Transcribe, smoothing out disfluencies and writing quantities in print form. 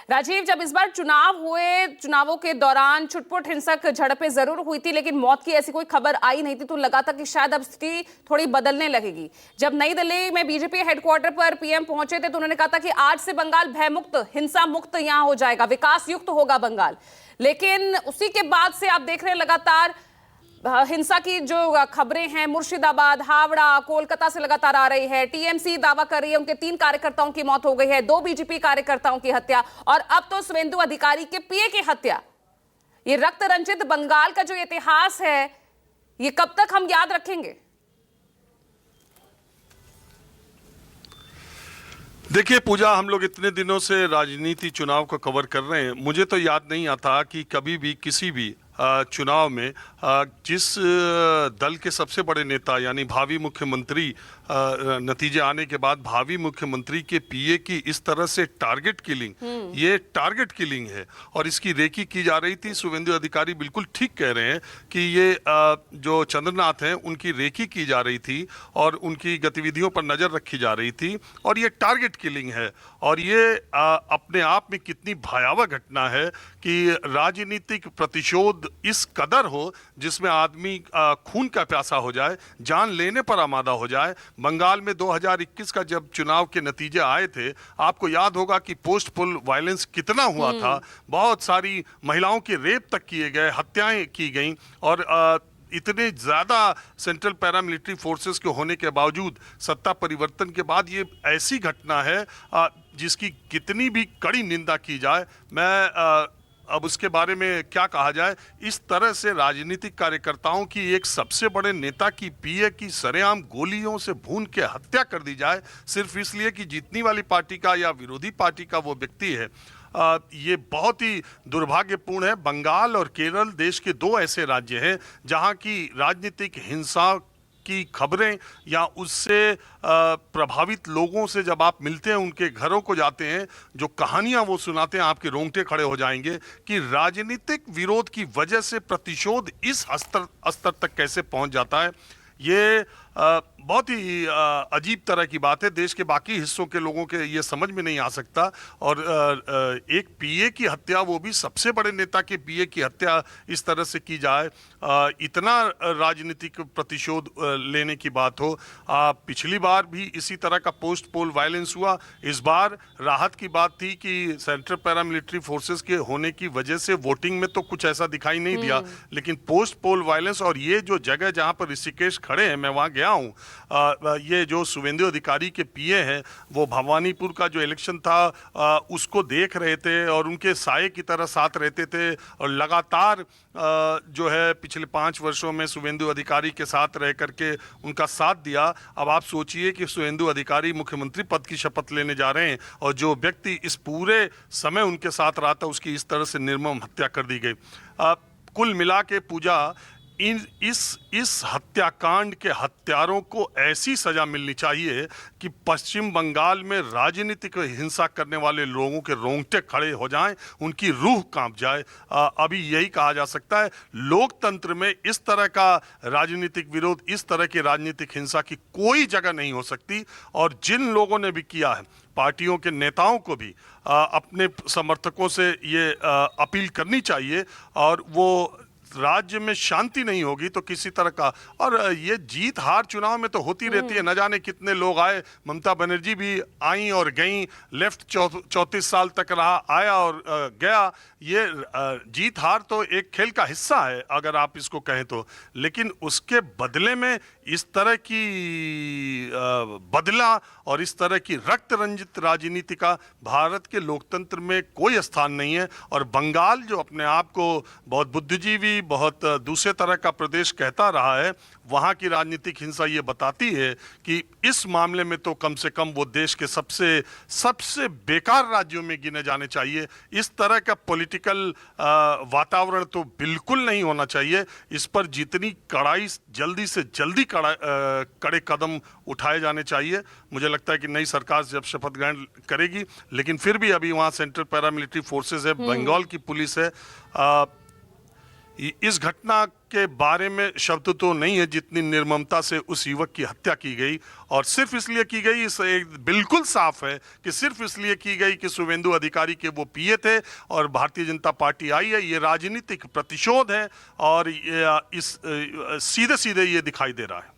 राजीव, जब इस बार चुनाव हुए, चुनावों के दौरान छुटपुट हिंसक झड़पें जरूर हुई थी, लेकिन मौत की ऐसी कोई खबर आई नहीं थी, तो लगा था कि शायद अब स्थिति थोड़ी बदलने लगेगी। जब नई दिल्ली में बीजेपी हेडक्वार्टर पर पीएम पहुंचे थे तो उन्होंने कहा था कि आज से बंगाल भयमुक्त, हिंसा मुक्त यहां हो जाएगा, विकास युक्त होगा बंगाल। लेकिन उसी के बाद से आप देख रहे हैं लगातार हिंसा की जो खबरें हैं मुर्शिदाबाद, हावड़ा, कोलकाता से लगातार आ रही है। टीएमसी दावा कर रही है उनके 3 कार्यकर्ताओं की मौत हो गई है, 2 बीजेपी कार्यकर्ताओं की हत्या और अब तो शुवेंदु अधिकारी के पीए की हत्या। ये रक्त रंजित बंगाल का जो इतिहास है, ये कब तक हम याद रखेंगे? देखिए पूजा, हम लोग इतने दिनों से राजनीति चुनाव को कवर कर रहे हैं। मुझे तो याद नहीं आता कि कभी भी किसी भी चुनाव में जिस दल के सबसे बड़े नेता यानी भावी मुख्यमंत्री नतीजे आने के बाद भावी मुख्यमंत्री के पीए की इस तरह से टारगेट किलिंग, ये टारगेट किलिंग है और इसकी रेकी की जा रही थी। शुवेंदु अधिकारी बिल्कुल ठीक कह रहे हैं कि ये जो चंद्रनाथ हैं उनकी रेकी की जा रही थी और उनकी गतिविधियों पर नजर रखी जा रही थी और ये टारगेट किलिंग है। और ये अपने आप में कितनी भयावह घटना है कि राजनीतिक प्रतिशोध इस कदर हो जिसमें आदमी खून का प्यासा हो जाए, जान लेने पर आमादा हो जाए। बंगाल में 2021 का जब चुनाव के नतीजे आए थे, आपको याद होगा कि पोस्ट पोल वायलेंस कितना हुआ था। बहुत सारी महिलाओं के रेप तक किए गए, हत्याएं की गईं और इतने ज्यादा सेंट्रल पैरामिलिट्री फोर्सेस के होने के बावजूद सत्ता परिवर्तन के बाद ये ऐसी घटना है जिसकी कितनी भी कड़ी निंदा की जाए, मैं अब उसके बारे में क्या कहा जाए। इस तरह से राजनीतिक कार्यकर्ताओं की एक सबसे बड़े नेता की पीए की सरेआम गोलियों से भून के हत्या कर दी जाए सिर्फ इसलिए कि जीतने वाली पार्टी का या विरोधी पार्टी का वो व्यक्ति है, ये बहुत ही दुर्भाग्यपूर्ण है। बंगाल और केरल देश के 2 ऐसे राज्य हैं जहां की राजनीतिक हिंसा की खबरें या उससे प्रभावित लोगों से जब आप मिलते हैं, उनके घरों को जाते हैं, जो कहानियां वो सुनाते हैं, आपके रोंगटे खड़े हो जाएंगे कि राजनीतिक विरोध की वजह से प्रतिशोध इस स्तर तक कैसे पहुंच जाता है। ये बहुत ही अजीब तरह की बात है। देश के बाकी हिस्सों के लोगों के ये समझ में नहीं आ सकता। और एक पीए की हत्या, वो भी सबसे बड़े नेता के पीए की हत्या इस तरह से की जाए, इतना राजनीतिक प्रतिशोध लेने की बात हो। पिछली बार भी इसी तरह का पोस्ट पोल वायलेंस हुआ। इस बार राहत की बात थी कि सेंट्रल पैरामिलिट्री फोर्सेस के होने की वजह से वोटिंग में तो कुछ ऐसा दिखाई नहीं दिया, लेकिन पोस्ट पोल वायलेंस और ये जो जगह जहां पर ऋषिकेश खड़े हैं, मैं वहां गया हूं, ये जो शुवेंदु अधिकारी के पीए हैं वो भवानीपुर का जो इलेक्शन था उसको देख रहे थे और उनके साये की तरह साथ रहते थे और लगातार जो है पिछले 5 वर्षों में शुवेंदु अधिकारी के साथ रह करके उनका साथ दिया। अब आप सोचिए कि शुवेंदु अधिकारी मुख्यमंत्री पद की शपथ लेने जा रहे हैं और जो व्यक्ति इस पूरे समय उनके साथ रहा था उसकी इस तरह से निर्मम हत्या कर दी गई। कुल मिला के पूजा, इस हत्याकांड के हत्यारों को ऐसी सजा मिलनी चाहिए कि पश्चिम बंगाल में राजनीतिक हिंसा करने वाले लोगों के रोंगटे खड़े हो जाएं, उनकी रूह कांप जाए। अभी यही कहा जा सकता है, लोकतंत्र में इस तरह का राजनीतिक विरोध, इस तरह की राजनीतिक हिंसा की कोई जगह नहीं हो सकती। और जिन लोगों ने भी किया है, पार्टियों के नेताओं को भी अपने समर्थकों से ये अपील करनी चाहिए। और वो राज्य में शांति नहीं होगी तो किसी तरह का, और ये जीत हार चुनाव में तो होती रहती है। न जाने कितने लोग आए, ममता बनर्जी भी आई और गई, लेफ्ट 34 साल तक रहा, आया और गया। ये जीत हार तो एक खेल का हिस्सा है अगर आप इसको कहें तो, लेकिन उसके बदले में इस तरह की बदला और इस तरह की रक्त रंजित राजनीति का भारत के लोकतंत्र में कोई स्थान नहीं है। और बंगाल जो अपने आप को बहुत बुद्धिजीवी, बहुत दूसरे तरह का प्रदेश कहता रहा है, वहाँ की राजनीतिक हिंसा ये बताती है कि इस मामले में तो कम से कम वो देश के सबसे बेकार राज्यों में गिने जाने चाहिए। इस तरह का पॉलिटिकल वातावरण तो बिल्कुल नहीं होना चाहिए। इस पर जितनी कड़ाई जल्दी से जल्दी कड़े कदम उठाए जाने चाहिए। मुझे लगता है कि नई सरकार जब शपथ ग्रहण करेगी, लेकिन फिर भी अभी वहाँ सेंट्रल पैरामिलिट्री फोर्सेस है, बंगाल की पुलिस है, इस घटना के बारे में शब्द तो नहीं है जितनी निर्ममता से उस युवक की हत्या की गई, और सिर्फ इसलिए की गई, इस बिल्कुल साफ है कि सिर्फ इसलिए की गई कि शुभेंदु अधिकारी के वो पीए थे और भारतीय जनता पार्टी आई है। ये राजनीतिक प्रतिशोध है और इस सीधे सीधे ये दिखाई दे रहा है।